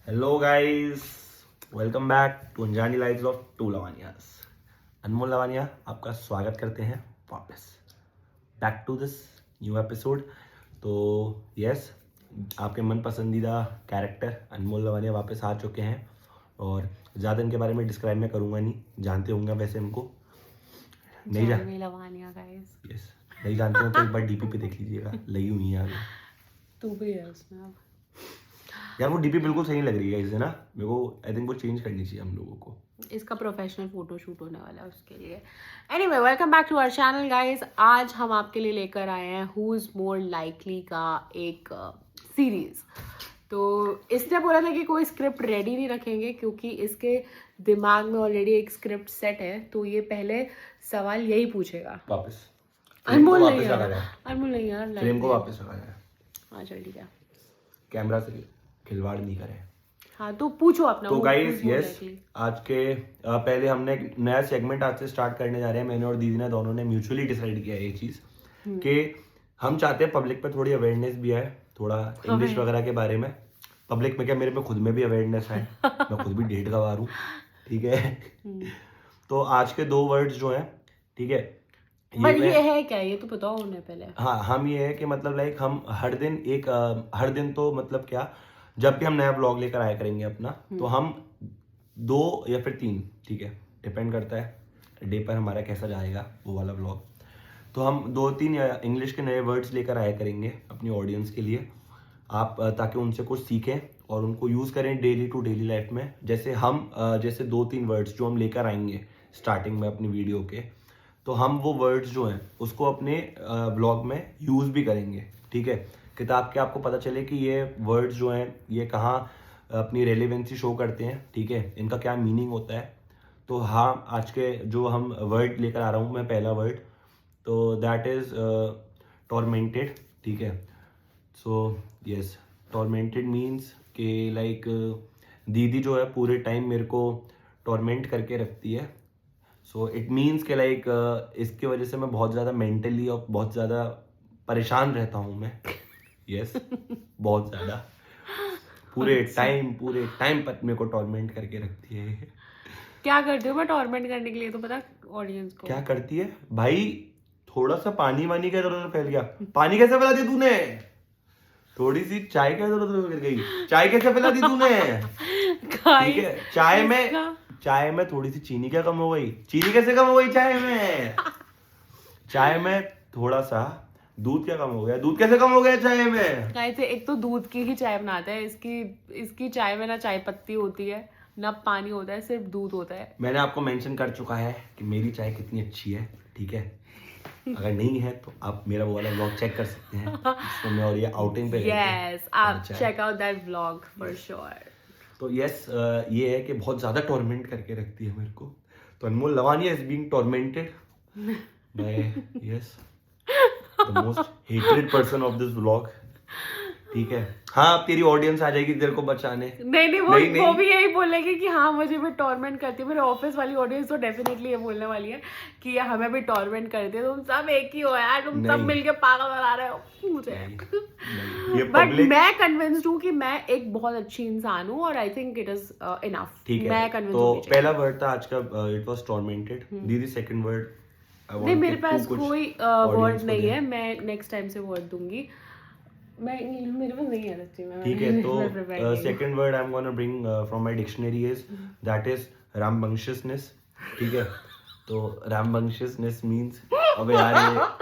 Hello guys, welcome back to अनजानी lives of two Lavanias. Anmol Lavania आपका स्वागत करते हैं वापस back to this new episode. तो यस, आपके मन पसंदीदा कैरेक्टर अनमोल लवानिया वापस आ चुके हैं और ज़्यादा इनके बारे में डिस्क्राइब मैं करूँगा नहीं, जानते होंगे वैसे इनको। नहीं लवानिया गाइस। यस, नहीं जानते हो तो एक बार डीपी पे देख लीजिएगा, लगी हुई है आगे। तू भी है उसमें अब। यार वो डीपी बिल्कुल सही लग रही है इसे ना, मेरे को आई थिंक वो चेंज करनी चाहिए हम लोगों को। इसका प्रोफेशनल फोटो शूट होने वाला है उसके लिए। Anyway, welcome back to our channel guys. आज हम आपके लिए लेकर आए हैं हु इज मोर लाइकली का एक सीरीज। तो इसने बोला था कि कोई स्क्रिप्ट रेडी नहीं रखेंगे क्योंकि इसके दिमाग में ऑलरेडी एक स्क्रिप्ट सेट है। तो ये पहले सवाल यही पूछेगा। वापस अनमोल नहीं आ रहा, अनमोल नहीं आ रहा, फ्रेम को वापस लगाया है। हाँ चल ठीक है, कैमरा से खिलवाड़ नहीं करे। हाँ तो पूछो अपना। तो गाइस यस, आज के पहले हमने एक नया सेगमेंट आज से स्टार्ट करने जा रहे हैं। मैंने और दीदी ने दोनों ने म्यूचुअली डिसाइड किया है ये चीज़ कि हम चाहते हैं पब्लिक पे थोड़ी अवेयरनेस भी आए, थोड़ा इंग्लिश वगैरह के बारे में। पब्लिक में क्या, मेरे पे खुद में भी अवेयरनेस है, मैं खुद भी डेट गवार हूँ, ठीक है। तो आज के दो वर्ड्स जो हैं, ठीक है, बट ये है क्या, ये तो बताओ उन्हें पहले। हाँ, हम ये है कि मतलब लाइक हम हर दिन तो मतलब क्या, जब भी हम नया ब्लॉग लेकर आया करेंगे अपना, तो हम 2 या फिर 3, ठीक है, डिपेंड करता है डे पर हमारा कैसा जाएगा वो वाला ब्लॉग। तो हम 2-3 इंग्लिश के नए वर्ड्स लेकर आया करेंगे अपनी ऑडियंस के लिए, आप ताकि उनसे कुछ सीखें और उनको यूज़ करें डेली टू डेली लाइफ में। जैसे 2-3 वर्ड्स जो हम लेकर आएंगे स्टार्टिंग में अपनी वीडियो के, तो हम वो वर्ड्स जो हैं उसको अपने ब्लॉग में यूज़ भी करेंगे, ठीक है। किताब के आपको पता चले कि ये वर्ड्स जो हैं ये कहाँ अपनी रेलेवेंसी शो करते हैं, ठीक है, इनका क्या मीनिंग होता है। तो हाँ, आज के जो हम वर्ड लेकर आ रहा हूँ मैं, पहला वर्ड तो दैट इज़ टॉर्मेंटेड, ठीक है। सो यस, टॉर्मेंटेड मीन्स कि लाइक दीदी जो है पूरे टाइम मेरे को टॉर्मेंट करके रखती है। सो इट मीन्स के लाइक इसकी वजह से मैं बहुत ज़्यादा मेंटली और बहुत ज़्यादा परेशान रहता हूँ मैं। यस, बहुत ज़्यादा पूरे टाइम पर मेरे को टॉर्मेंट करके रखती है। क्या करते हो मैं टॉर्मेंट करने के लिए, तो पता ऑडियंस को क्या करती है भाई, थोड़ा सा पानी वानी का जरूरत फैल गया, पानी कैसे पिला दी तूने, थोड़ी सी चाय क्या जरूरत फैल गई, चाय कैसे पिला दी तूने, ठीक है, चाय में थोड़ी सी चीनी क्या कम हो गई, चीनी कैसे कम हो गई चाय में थोड़ा सा दूध क्या कम हो गया, दूध कैसे कम हो गया चाय में। गाइस एक तो दूध की ही चाय बनाते हैं, इसकी चाय में ना चाय पत्ती होती है ना पानी होता है, सिर्फ दूध होता है। मैंने आपको मेंशन कर चुका है कि मेरी चाय कितनी अच्छी है, ठीक है। अगर नहीं है तो आप मेरा वो वाला व्लॉग चेक कर सकते हैं, इसको मैं और ये आउटिंग पे यस, आप check out that vlog for sure. तो यस, ये है कि बहुत ज़्यादा टॉर्मेंट करके रखती है मेरे को। तो Anmol Lavania is being tormented by yes the most hated person of this vlog, ठीक है। हाँ, अब तेरी ऑडियंस आ जाएगी तेरे को बचाने। नहीं, वो भी यही बोलेगी कि हाँ मुझे भी टॉर्मेंट करती है। मेरे ऑफिस वाली ऑडियंस तो डेफिनेटली ये बोलने वाली है कि यार हमें भी टॉर्मेंट करती है। तुम सब एक ही हो यार, तुम सब मिलके पागल बना रहे हो मुझे। बट मैं कन्विंस्ड हूँ कि मैं एक बहुत अच्छी इंसान हूँ और I think it is enough. ठीक है, मैं कन्विंस्ड तो हूँ। पहला वर्ड था आज का, इट वाज टॉर्मेंटेड। दीदी सेकंड वर्ड। नहीं, मेरे पास कोई वर्ड नहीं है, मैं नेक्स्ट टाइम से वर्ड दूंगी। मेरे पास नहीं है सच्ची में। ठीक है, तो second word I am gonna bring from my dictionary is that is rambunctiousness, ठीक है। तो रामबंशियसनेस मींस, अबे यार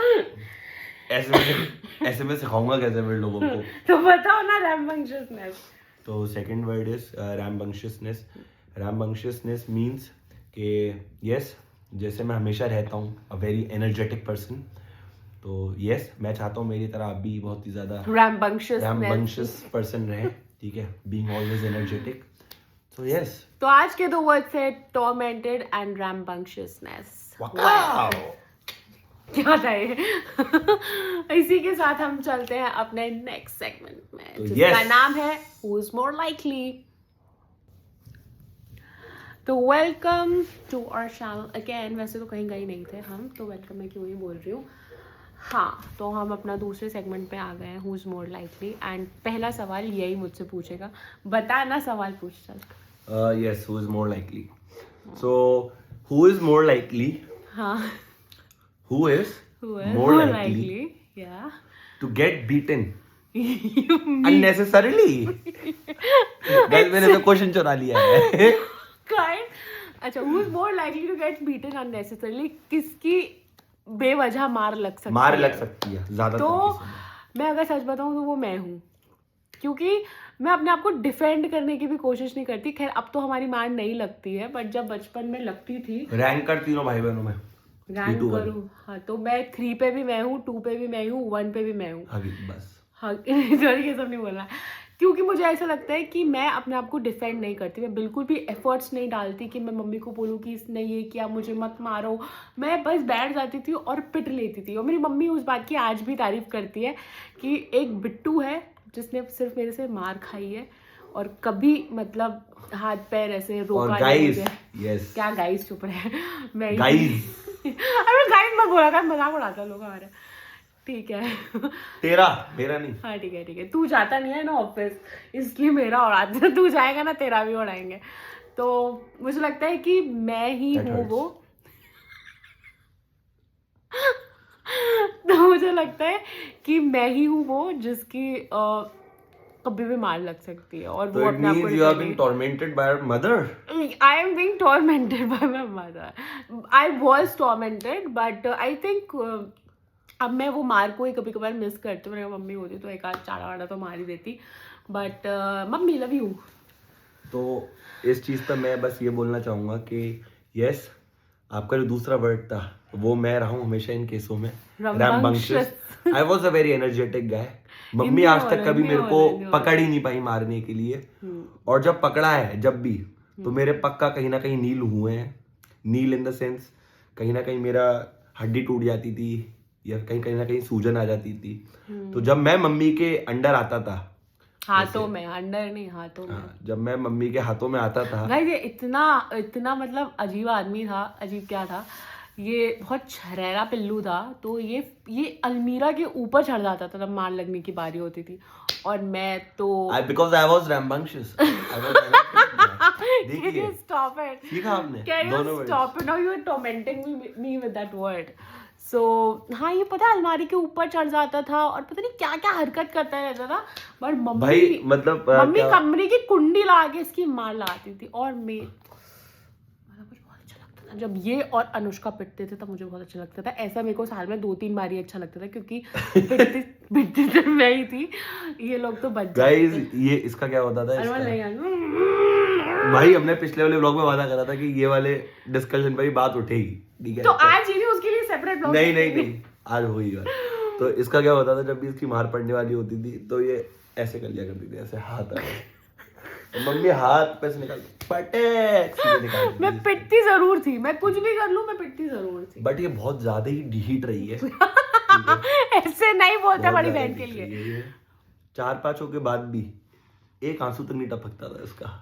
ऐसे में सिखाऊंगा कैसे मैं लोगों को, तो बताओ ना रामबंशियसनेस। तो सेकंड वर्ड इज रामबंशियसनेस। रामबंशियसनेस मींस कि यस, जैसे मैं हमेशा रहता हूँ अ वेरी एनर्जेटिक पर्सन, तो यस मैं चाहता हूँ मेरी तरह आप भी बहुत ही ज्यादा रैम्बंशियस पर्सन रहे, ठीक है, being always energetic. So yes, तो आज के दो वर्ड्स है टॉर्मेंटेड एंड रैम्बंशियसनेस। क्या था ये? इसी के साथ हम चलते हैं अपने नेक्स्ट सेगमेंट में, तो जिसका नाम है हु इज मोर लाइकली। तो welcome to our channel again. वैसे तो कहीं गए नहीं थे हम, तो वेलकम मैं क्यों ही बोल रही हूँ। हाँ, तो हम अपना दूसरे सेगमेंट पे आ गए हैं, who is more likely, and पहला सवाल यही मुझसे पूछेगा, बता ना सवाल पूछ चल। Yes, who is more likely? So, who is more likely? हाँ, Who is who is more more likely likely? Yeah. to get beaten You mean unnecessarily? Guys, मैंने तो क्वेश्चन चुरा लिया है. kind? अच्छा, who is more likely to get beaten unnecessarily? किसकी बेवजह मार लग सकती है? मार लग सकती है ज्यादा. तो मैं अगर सच बताऊं तो वो मैं हूँ, क्योंकि मैं अपने आप को डिफेंड करने की भी कोशिश नहीं करती. खैर अब तो हमारी मार नहीं लगती है, बट जब बचपन में लगती थी. रैंक कर तीनों भाई बहनों में. रैंक करूँ, हाँ, तो मैं 3 पे भी मैं हूँ, 2 पे भी मैं हूँ, 1 पे भी मैं हूँ. बस. हाँ, सॉरी ये सब नहीं बोलना, क्योंकि मुझे ऐसा लगता है कि मैं अपने आप को डिफेंड नहीं करती. मैं बिल्कुल भी एफर्ट्स नहीं डालती कि मैं मम्मी को बोलूँ कि इसने ये किया, मुझे मत मारो. मैं बस बैठ जाती थी और पिट लेती थी. और मेरी मम्मी उस बात की आज भी तारीफ करती है कि एक बिट्टू है जिसने सिर्फ मेरे से मार खाई है और कभी मतलब हाथ पैर ऐसे रोका नहीं मुझे. यस. क्या गाइस, चुप रहे. मैं गाइस. अरे गाइस मत बोला कर, मजाक उड़ाता लोग हमारा. ठीक है. तेरा, मेरा नहीं. हाँ ठीक है ठीक है. तू जाता नहीं है ना ऑफिस, इसलिए मेरा उड़ाते हैं. तू जाएगा ना, तेरा भी उड़ाएंगे. तो मुझे लगता है कि मैं ही हूँ वो. तो मुझे लगता है कि मैं ही हूँ वो जिसकी कभी भी मार लग सकती है. और वो अपने आप को you are being tormented by your mother. I am being tormented by my mother. I was tormented, but I think अब मैं वो मार को ही कभी कभार मिस करती हूँ. मेरी मम्मी होती तो एक आध चाड़ा वाड़ा तो मार ही देती. But mummy love you. तो इस चीज पर मैं बस ये बोलना चाहूंगा कि यस, आपका जो दूसरा वर्ड था वो मैं रहा हूँ हमेशा इन केसों में. Rambunctious. I was a very energetic guy. Mummy आज तक कभी मेरे को पकड़ ही नहीं पाई मारने के लिए. और जब पकड़ा है जब भी, तो मेरे पक्का कहीं ना कहीं नील हुए हैं. नील इन द सेंस कहीं ना कहीं मेरा हड्डी टूट जाती थी या कहीं ना कहीं सूजन आ जाती थी. तो जब मैं मम्मी के अंडर आता था, हाथों में, अंडर नहीं, हाथों में. जब मैं मम्मी के हाथों में आता था, गाइस ये इतना मतलब अजीब आदमी था. अजीब क्या था, ये बहुत छरेरा पिल्लू था. तो ये अलमीरा के ऊपर चढ़ जाता था जब मार लगने की बारी होती थी. और मैं तो because I was rambunctious. Can you stop it? सीखा आपने? Can you stop it? Now you are tormenting me with that word. So हाँ, ये पता है अलमारी के ऊपर चढ़ जाता था और पता नहीं क्या क्या हरकत करता रहता था. बट मम्मी भाई मतलब मम्मी कमरे की कुंडी लगा के इसकी मार लगाती थी. और मैं मुझे बहुत अच्छा लगता था जब ये और अनुष्का पिटते थे, तब मुझे बहुत अच्छा लगता था. ऐसा मेरे को साल में 2-3 बार ही अच्छा लगता था, क्योंकि पिटती तो मैं ही थी. ये लोग तो बच गाइस ये इसका क्या होता था इसका? भाई हमने पिछले वाले व्लॉग में वादा करा था कि ये वाले डिस्कशन पर ही बात उठेगी. ठीक है, तो आज ही उसके लिए सेपरेट व्लॉग नहीं आज होगी बात. तो इसका क्या होता था, जब भी इसकी मार पड़ने वाली होती थी तो ये ऐसे कर लिया करती थी, ऐसे हाथ मम्मी हाथ पैसे निकाल पटे. मैं पिटती जरूर थी, मैं कुछ भी कर लूं मैं पिटती जरूर थी. बट ये बहुत ज्यादा ही ढीठ रही है. ऐसे नहीं बोलते बड़ी बहन के लिए. 4-5 के बाद भी एक आंसू तक नहीं टपकता था इसका.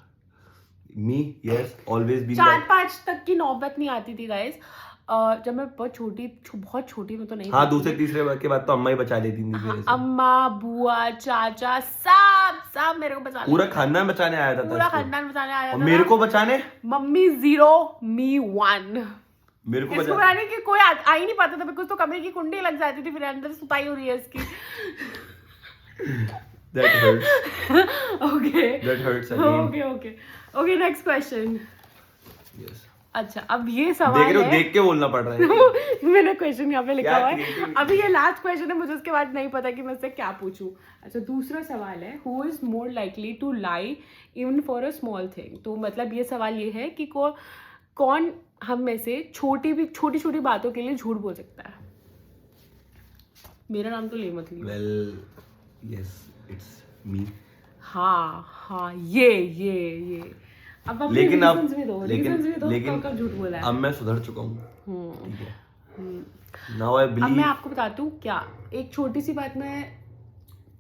मी यस ऑलवेज बी 4-5 तक की नौबत नहीं आती थी गाइस. जब मैं बहुत छोटी में तो नहीं. हाँ, दूसरे तीसरे के बाद तो अम्मा ही बचा लेती थी मेरे से. अम्मा, बुआ, चाचा सब मेरे को बचा. पूरा खानदान बचाने आया था. पूरा खानदान बचाने आया था. और मेरे को बचाने मम्मी 0 मी 1. मेरे को बचाने की कोई आ ही नहीं पाता था, बिकॉज़ तो कमरे की कुंडी लग जाती थी, फिर अंदर सुताई हो रही है इसकी. That hurts. Okay. That hurts again. Okay, next question. Yes. अच्छा, अब ये सवाल है. देख के बोलना पड़ रहा है. मैंने क्वेश्चन यहाँ पे लिखा हुआ है. अभी ये लास्ट क्वेश्चन है, मुझे उसके बाद नहीं पता कि मैं इससे क्या पूछूं. अच्छा, दूसरा सवाल है, who is more likely to lie even for a small thing. तो मतलब ये सवाल ये है कि कौन हम में से छोटी छोटी बातों के लिए झूठ बोल सकता है. मेरा नाम तो ले मत लियो. Well, yes, it's me. हाँ ये अब लेकिन कब झूठ बोला है. अब मैं सुधर चुका हूँ. ठीक है. Now I believe. अब मैं आपको बताती हूँ क्या. एक छोटी सी बात मैं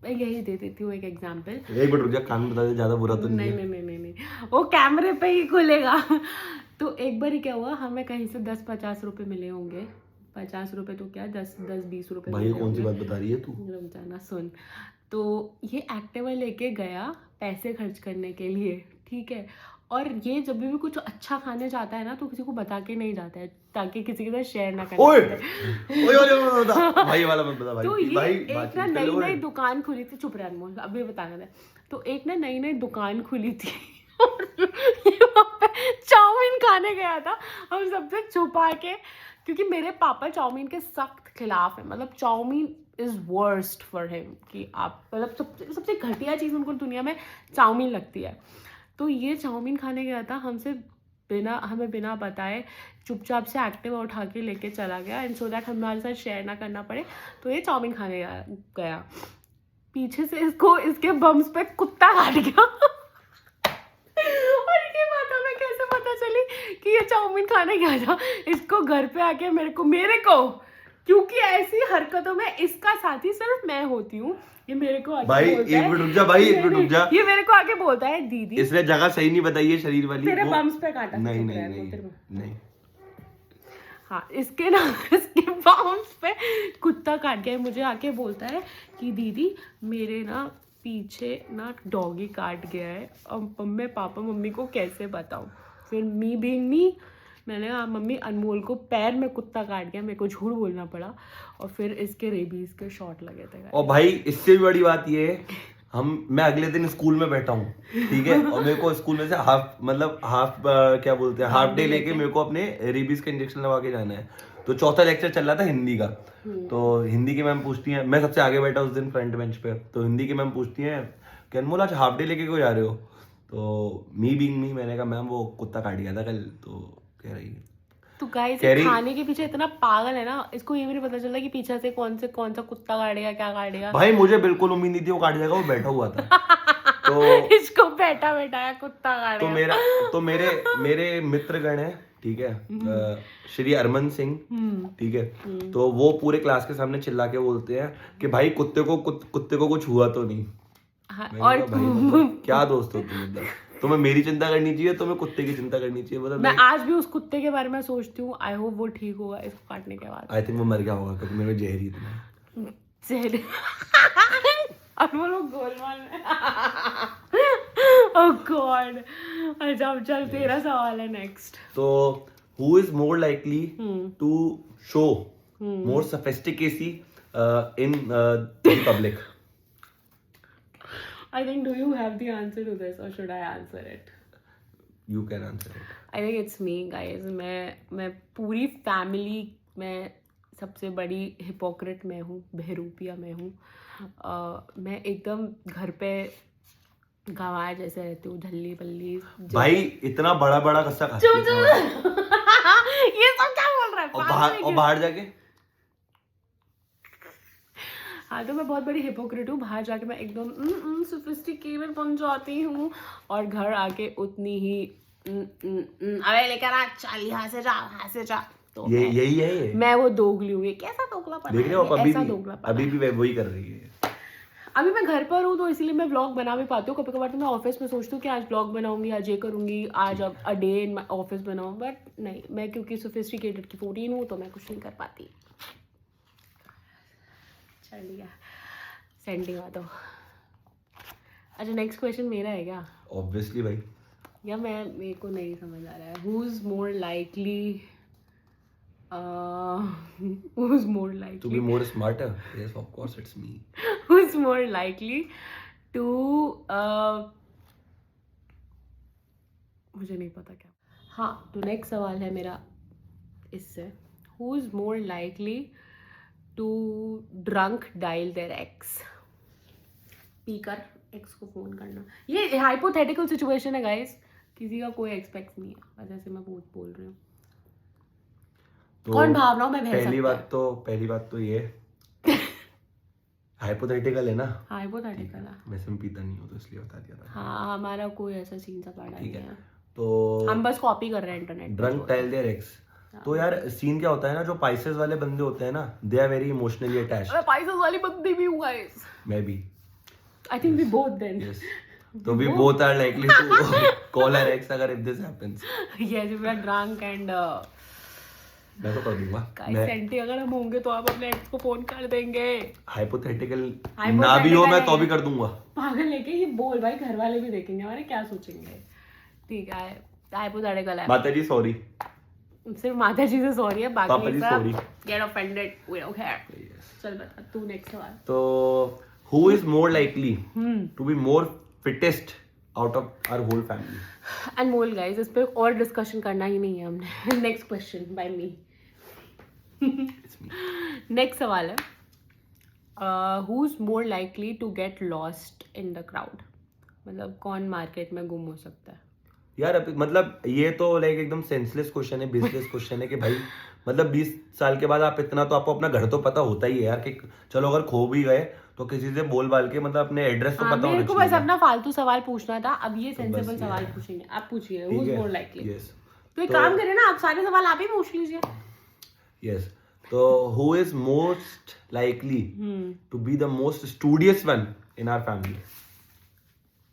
यही दे देती हूँ एक एग्जांपल. एक मिनट रुक जा, कान में बता दे, ज्यादा बुरा तो नहीं, वो कैमरे पे ही खुलेगा. तो एक बार ही क्या हुआ, हमें कहीं से 10-50 रुपए मिले होंगे 50 रुपए तो क्या 10-20 रुपए भाई मिले कौन सी होंगे। बात बता रही है तू? रुक जाना सुन। तो ये एक्टिवा लेके गया पैसे खर्च करने के लिए, ठीक है। और ये जब भी कुछ अच्छा खाने जाता है ना तो किसी को बता के नहीं जाता है ताकि किसी के साथ शेयर ना ओए करना ओए ओए बता भाई वाला मत बता भाई। तो ये भाई एक ना नई नई दुकान खुली थी, चुप रह अनमोल अभी बताने दे। तो एक ना नई नई दुकान खुली थी और ये वहाँ पे चाउमीन खाने गया था हम सबसे छुपा के, क्योंकि मेरे पापा चाउमीन के सख्त खिलाफ है। मतलब chow mein is worst for him कि आप मतलब सबसे घटिया चीज़ उनको दुनिया में चाउमीन लगती है। तो ये चाउमीन खाने गया था हमें बिना बताए चुपचाप से एक्टिवा उठा के लेके चला गया, एंड सो दैट हमारे साथ शेयर ना करना पड़े। तो ये चाउमीन खाने गया, पीछे से इसको इसके बम्स पे कुत्ता काट गया और ये बात हमें कैसे पता चली कि ये चाउमीन खाने गया था? इसको घर पे आके मेरे को क्योंकि ऐसी हरकतों में इसका साथी सिर्फ मैं होती हूँ, ये मेरे को आके भाई बोलता एक है, मिनट रुक जा भाई, एक मिनट रुक जा। ये मेरे को आके बोलता है दीदी इसने जगह सही नहीं बताई है शरीर वाली। तेरे बम्स पे काटा। नहीं चुप नहीं रह, नहीं तेरे नहीं। हाँ इसके बम्स पे कुत्ता काट गया। मुझे आके बोलता है कि दीदी मेरे ना पीछे ना डॉगी काट गया है, अब मम्मी को कैसे बताऊँ? फिर मैंने कहा मम्मी अनमोल को पैर में कुत्ता काट गया, मेरे को झूठ बोलना पड़ा और फिर इसके रेबीज के शॉट लगे थे। और भाई इससे भी बड़ी बात ये है, मैं अगले दिन स्कूल में बैठा हूँ, ठीक है, और मेरे को स्कूल में से क्या बोलते हैं हाफ डे लेके मेरे को अपने रेबीज का इंजेक्शन लगा के जाना है। तो चौथा लेक्चर चल रहा था हिंदी का। तो हिंदी की मैम पूछती हैं, मैं सबसे आगे बैठा उस दिन फ्रंट बेंच पे, तो हिंदी की मैम पूछती हैं कि अनमोल आज हाफ डे लेके क्यों जा रहे हो? तो मैंने कहा मैम वो कुत्ता काट गया था कल। तो कह रही तो गाइस खाने के पीछे इतना पागल है ना, इसको ये भी नहीं पता चलता कि पीछे से कौन सा कुत्ता काटेगा क्या काटेगा। भाई मुझे बिल्कुल उम्मीद नहीं थी वो काट जाएगा, वो बैठा हुआ था। तो इसको बैठा बैठाया कुत्ता काटेगा। तो मेरे मित्रगण है, ठीक है, श्री अरमन सिंह, ठीक है, तो वो पूरे क्लास के सामने चिल्ला के बोलते हैं कि भाई कुत्ते को कुछ हुआ तो नहीं। हाँ, और क्या दोस्त हो तुम? मतलब तुम्हें मेरी चिंता करनी चाहिए, तुम्हें कुत्ते की चिंता करनी चाहिए। मतलब मैं आज भी उस कुत्ते के बारे में सोचती हूँ। आई होप वो ठीक होगा इसको काटने के बाद। आई थिंक वो मर गया होगा क्योंकि मेरे जहर ही इतना जहर और वो लोग गोलमाल में ओह गॉड। अच्छा अब चल तेरा सवाल है नेक्स्ट। तो who is more likely to show more sophisticacy in public? I think do you have the answer to this or should I answer it? You can answer it. I think it's me guys. मैं पूरी family में सबसे बड़ी hypocrite मैं हूँ, बहरूपिया मैं हूँ। मैं एकदम घर पे गंवार जैसे रहती हूँ, झल्ली पल्ली। भाई इतना बड़ा बड़ा कस्सा खाती है ये सब क्या बोल रहा है? और बाहर जाके हाँ तो मैं बहुत बड़ी हिपोक्रेट हूँ। बाहर जाके मैं एकदम सोफिस्टिकेटेड बन जाती हूँ और घर आके उतनी ही अबे लेकर आ, चल यहाँ से जा। तो यही है मैं वो दोगली हूँ। ये कैसा दोगला पना देख रहे हो? अभी भी वही कर रही है। अभी मैं घर पर हूँ तो इसीलिए मैं व्लॉग बना भी पाती हूँ। कभी कभार तो मैं ऑफिस में सोचती हूँ कि आज व्लॉग बनाऊंगी, आज ये करूंगी, आज अब अ डे इन ऑफिस बनाऊँ, बट नहीं, मैं क्योंकि सोफिस्टिकेटेड की 14 हूँ तो मैं कुछ नहीं कर पाती। चलिए सेंडिंग आ दो। अच्छा नेक्स्ट क्वेश्चन मेरा है क्या? ऑब्वियसली भाई। या मेरे को नहीं समझ आ रहा है। Who is more likely to be more smarter? Yes, of course it's me. Who is more likely to मुझे नहीं पता क्या। हाँ तो नेक्स्ट सवाल है मेरा इससे, who is more likely to drunk dial there ex? पीकर एक्स को फोन करना। ये हाइपोथेटिकल सिचुएशन है गाइस, किसी का कोई एक्सपेक्ट नहीं है, जैसे मैं बोल रही हूँ। तो कौन भावनाओं में बह सकता है? पहली बात तो ये हाइपोथेटिकल है ना। हाइपोथेटिकल है। वैसे मैं पीता नहीं हूँ तो इसलिए बता दिया था। हाँ हमारा कोई ऐसा सीन सा पड़ा नहीं है, तो हम बस कॉपी कर रहे हैं internet. Drunk dial there ex. तो यार सीन क्या होता है ना, जो पाइसेस वाले बंदे होते हैं ना, they are very emotionally attached. मैं पाइसेस वाली बंदी भी हूँ गाइस। मैं भी। I think we both then. Yes. तो we both are likely to call our ex अगर if this happens. Yes, if we are drunk and मैं तो कर दूंगा। गाइस सेंटी अगर हम होंगे तो आप अपने एक्स को फोन कर देंगे। हाइपोथेटिकल ना भी हो मैं तो भी कर दूंगा। पागल लेके ये बोल भाई, घर वाले भी देखेंगे हमारे क्या सोचेंगे। ठीक है, हाइपोथेटिकल है। माता जी सॉरी, सिर्फ माता जी से सॉरी है, बाकी सब sorry. Get offended, we don't care. चल बता तू नेक्स्ट सवाल। तो who is more likely to be more fittest out of our whole family? Anmol guys, इस पे और डिस्कशन करना ही नहीं है हमने। Next question by me. Next सवाल है, who is more likely to get lost in the crowd? मतलब कौन मार्केट में गुम हो सकता है? यार अब मतलब ये तो लाइक एकदम सेंसलेस क्वेश्चन है, बेसलेस क्वेश्चन है कि भाई मतलब 20 साल के बाद आप इतना तो आपको अपना घर तो पता होता ही है यार कि चलो अगर खो भी गए तो किसी से बोल बाल के मतलब अपने एड्रेस तो पता होना मेरे को चाहिए। बस अपना फालतू सवाल पूछना था, अब ये सेंसिबल सवाल पूछेंगे। आप पूछिए, हु इज मोर लाइकली। तो एक काम करें ना, आप सारे सवाल आप ही पूछ लीजिए। यस, तो who is most likely to be the most studious one in our family?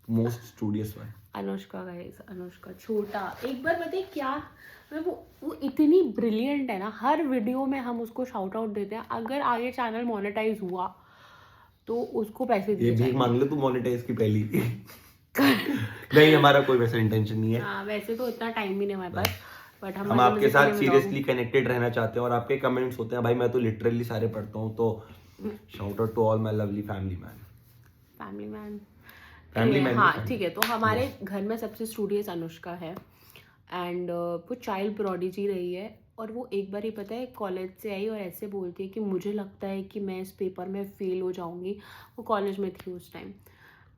Most studious one Anushka guys, Anushka. छोटा एक बार बताइए क्या, वो इतनी ब्रिलियंट है ना, हर वीडियो में हम उसको शाउट आउट देते हैं। अगर आगे चैनल मोनेटाइज हुआ तो उसको पैसे दिए ये भीख मांग ले तू मोनेटाइज की पहली। नहीं, हमारा कोई वैसा इंटेंशन नहीं है। हाँ, वैसे तो इतना टाइम भी नहीं हमारे पास, बट हम आपके साथ सीरियसली कनेक्टेड रहना चाहते हैं और आपके कमेंट्स होते हैं भाई, मैं तो लिटरली सारे पढ़ता हूँ। तो shout out to all my lovely family man. Family man हाँ ठीक है। तो हमारे घर में सबसे स्टूडियस अनुष्का है एंड वो चाइल्ड प्रोडिजी रही है। और वो एक बार ही पता है कॉलेज से आई और ऐसे बोलती है कि मुझे लगता है कि मैं इस पेपर में फेल हो जाऊंगी। वो कॉलेज में थी उस टाइम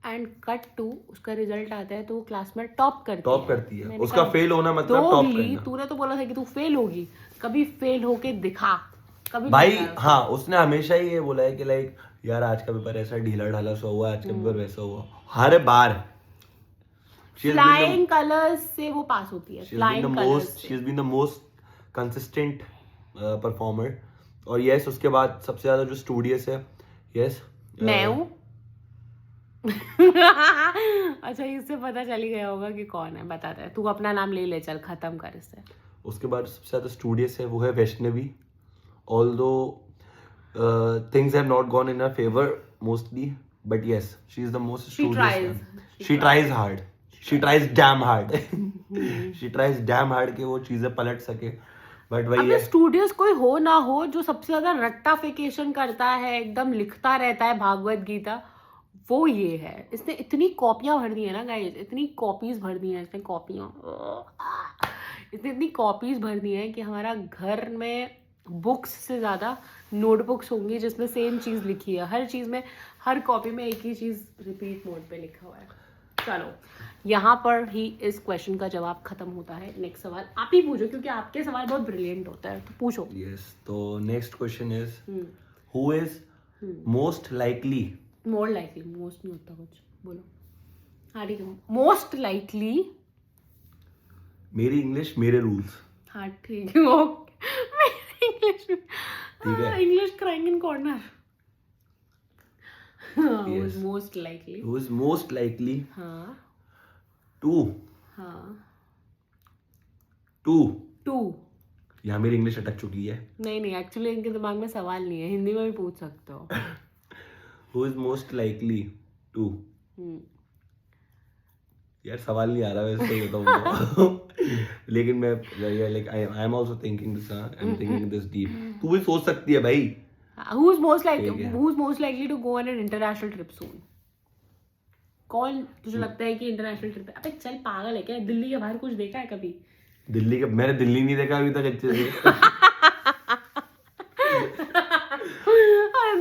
एंड कट टू उसका रिजल्ट आता है तो वो क्लास में टॉप करती है। उसका फेल होना मतलब टॉप करना। तूने तो बोला था कि तू फेल होगी, कभी फेल होके दिखा। कभी भाई हाँ, उसने हमेशा ही ये बोला है कि लाइक यार आज का पेपर ऐसा ढीला ढाला सा हुआ, आज का पेपर वैसा हुआ, हर बार फ्लाइंग कलर्स से वो पास होती है। Flying colours she has been the most consistent performer. और यस, उसके बाद सबसे ज्यादा जो स्टूडियस है, यस मैं हूँ। अच्छा, इससे पता चल ही गया होगा कि कौन है। बताता है, तू अपना नाम ले ले, चल खत्म कर इससे। उसके बाद सबसे ज्यादा स्टूडियस है वो है Vaishnavi. Although things have not gone in her favor mostly, but yes, she is the most studious one. She tries hard. She tries damn hard. She tries damn hard कि वो चीजें पलट सके। But वही है, स्टूडियोस कोई हो ना हो, जो सबसे ज्यादा रट्टाफिकेशन करता है, एकदम लिखता रहता है भागवत गीता, वो ये है। इसने इतनी कॉपियां भर दी है ना गाइस, इतनी कॉपीज भर दी है इसने, इसने इतनी कॉपीज भर दी है कि हमारा घर में बुक्स से ज़्यादा नोटबुक्स होंगी जिसमें सेम चीज़ लिखी है। हर चीज़ में, हर कॉपी में एक ही चीज़ रिपीट मोड पे लिखा हुआ है। चलो, यहाँ पर ही इस क्वेश्चन का जवाब खत्म होता है। नेक्स्ट सवाल आप ही पूछो, क्योंकि आपके सवाल बहुत ब्रिलियंट होता है, तो पूछो। यस, तो next question is who is most likely. More likely, most नहीं होता कुछ, बोलो। हाँ ठीक है, मोस्ट लाइकली। मेरी इंग्लिश मेरे रूल्स। हाँ ठीक है, ओके। इंग्लिश, ठीक है, English crying in corner. Most likely, who is most likely हाँ टू हाँ टू यहाँ मेरी इंग्लिश अटक चुकी है। नहीं, एक्चुअली इनके दिमाग में सवाल नहीं है, हिंदी में भी पूछ सकते हो। Who is most likely to, यार सवाल नहीं आ रहा वैसे, सही बताऊं। लेकिन मैं like I am also thinking this, I am thinking this deep. तू भी सोच सकती है भाई। Who's most likely to go on an international trip soon? कौन तुझे लगता है कि इंटरनेशनल ट्रिप पे? अबे चल, पागल है क्या? दिल्ली के बाहर कुछ देखा है कभी? दिल्ली का मैंने दिल्ली नहीं देखा अभी तक अच्छे से।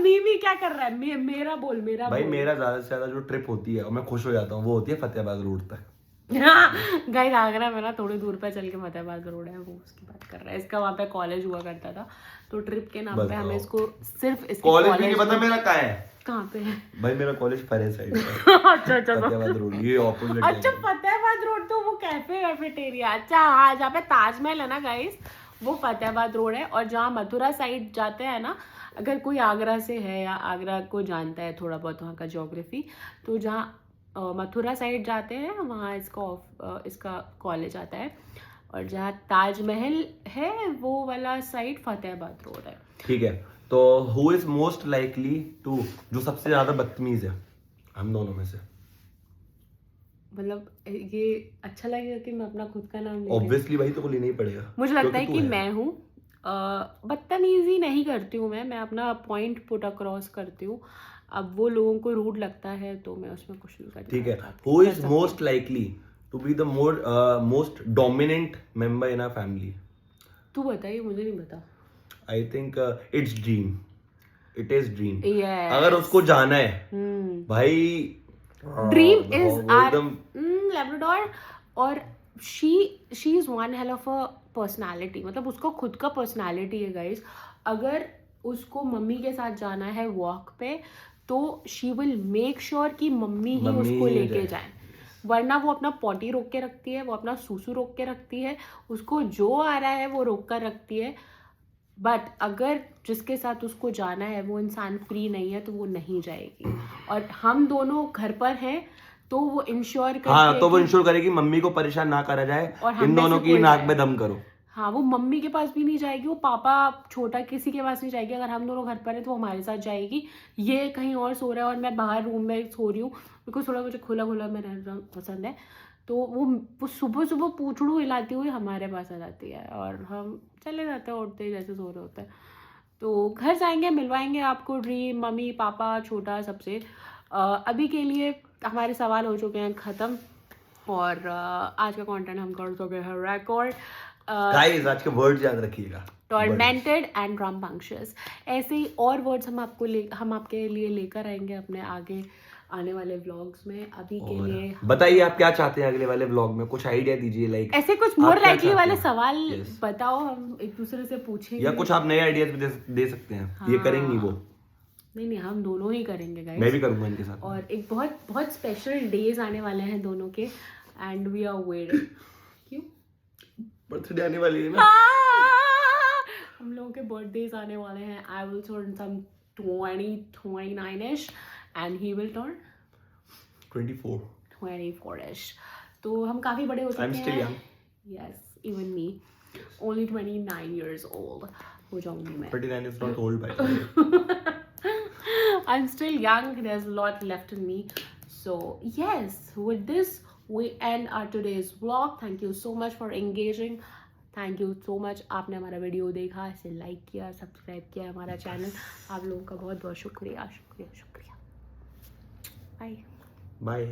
मीमी क्या कर रहा है? मेरा बोल, मेरा भाई बोल। मेरा ज्यादा से ज्यादा जो ट्रिप होती है और मैं खुश हो जाता हूँ वो होती है फतेहाबाद रोड तक। गाइस, आगरा में ना थोड़ी दूर पे चल के फतेहाबाद रोड है, वो उसकी बात कर रहा है। इसका वहाँ पे कॉलेज हुआ करता था, तो ट्रिप के नाम पे हमें इसको सिर्फ इसके कॉलेज भी नहीं पता मेरा कहाँ है। कहाँ पे है भाई? मेरा कॉलेज फरे साइड है। अच्छा फतेहाबाद रोड, ये ऑपोजिट। अच्छा, फतेहाबाद रोड तो वो कैफे कैफेटेरिया। अच्छा हाँ, जहाँ पे ताजमहल है ना गाइस, वो फतेहाबाद रोड है। और जहाँ मथुरा साइड जाते हैं ना, अगर कोई आगरा से है या आगरा को जानता है थोड़ा बहुत वहाँ का ज्योग्राफी, तो जहाँ मथुरा साइड जाते हैं वहाँ इसका कॉलेज आता है। और जहाँ ताजमहल है वो वाला साइड फतेहाबाद रोड है। ठीक है, तो who is most likely to, जो सबसे ज्यादा बदतमीज है हम दोनों में से? मतलब ये अच्छा लगेगा कि मैं अपना खुद का नाम ले रही हूँ? ऑब्वियसली भाई तो को लेना ही पड़ेगा। मुझे लगता है क्योंकि कि तू है। मैं हूँ। बदतमीजी नहीं करती हूँ मैं अपना पॉइंट पुट अक्रॉस करती हूँ। अब वो लोगों को रूड लगता है तो मैं उसमें कुछ नहीं करती। ठीक है, who is most likely to be the most dominant member in our family? तू बताइए, मुझे नहीं पता। I think it's Dream, it is Dream. Yes. अगर उसको जाना है भाई, ड्रीम वो इज आर एकदम लेब्राडोर, और she is one hell of a personality. मतलब उसको खुद का पर्सनालिटी है गाइस। अगर उसको मम्मी के साथ जाना है वॉक पे तो शी विल मेक श्योर कि मम्मी ही मम्मी उसको ही लेके जाए। जाए, वरना वो अपना पॉटी रोक के रखती है, वो अपना सूसू रोक के रखती है, उसको जो आ रहा है वो रोक कर रखती है। बट अगर जिसके साथ उसको जाना है वो इंसान फ्री नहीं है तो वो नहीं जाएगी। और हम दोनों घर पर हैं तो वो इंश्योर करती हाँ, है तो वो कि इंश्योर करेगी मम्मी को परेशान ना करा जाए, और हम इन में से दोनों की कोई नाक जाए। में दम करो। हाँ, वो मम्मी के पास भी नहीं जाएगी, वो पापा छोटा किसी के पास नहीं जाएगी। अगर हम दोनों घर पर हैं तो वो हमारे साथ जाएगी। ये कहीं और सो रहा है और मैं बाहर रूम में सो रही हूँ, बिकॉज थोड़ा मुझे खुला खुला में रहना पसंद है, तो वो सुबह सुबह पूछड़ू हिलाती हुई हमारे पास आ जाती है और हम चले जाते हैं उठते ही जैसे सो रहे होते हैं। तो घर जाएंगे, मिलवाएंगे आपको ड्रीम, मम्मी पापा छोटा सबसे। अभी के लिए हमारे सवाल हो चुके हैं ख़त्म और आज का कंटेंट हम कर चुके हैं रिकॉर्ड। गाइस, आज के वर्ड्स याद रखिएगा, टॉर्मेंटेड एंड रम्बंक्शियस। ऐसे ही और वर्ड्स हम आपके लिए लेकर आएंगे अपने आगे आने वाले व्लॉग्स में। अभी के लिए बताइए आप क्या चाहते हैं अगले वाले व्लॉग में, कुछ आइडिया दीजिए। लाइक ऐसे कुछ आप मोर क्या लाइकली वाले चाहते हैं? सवाल Yes. बताओ, हम एक दूसरे से पूछेंगे। या कुछ आप नए आइडियाज भी दे सकते हैं। ये करेंगी वो? नहीं, हम दोनों ही करेंगे गाइस। मैं भी करूंगा इनके साथ। और एक बहुत बहुत स्पेशल डेज आने वाले हैं दोनों के, एंड वी आर वेटिंग। क्यों? बर्थडे आने वाली है ना। हम लोगों के बर्थडेज आने वाले हैं। I will turn some 29ish and he will turn 24ish। तो हम काफी बड़े हो चुके हैं। I'm still young. Yes, even me. Only 29 years old हो जाऊंगी मैं। 29 is not old by the way. I'm still young. There's a lot left in me. So yes, with this we end our today's vlog. Thank you so much for engaging. Thank you so much. आपने हमारा video देखा, इसे like किया, subscribe किया हमारा channel. आप लोगों का बहुत बहुत शुक्रिया। बाय। Bye.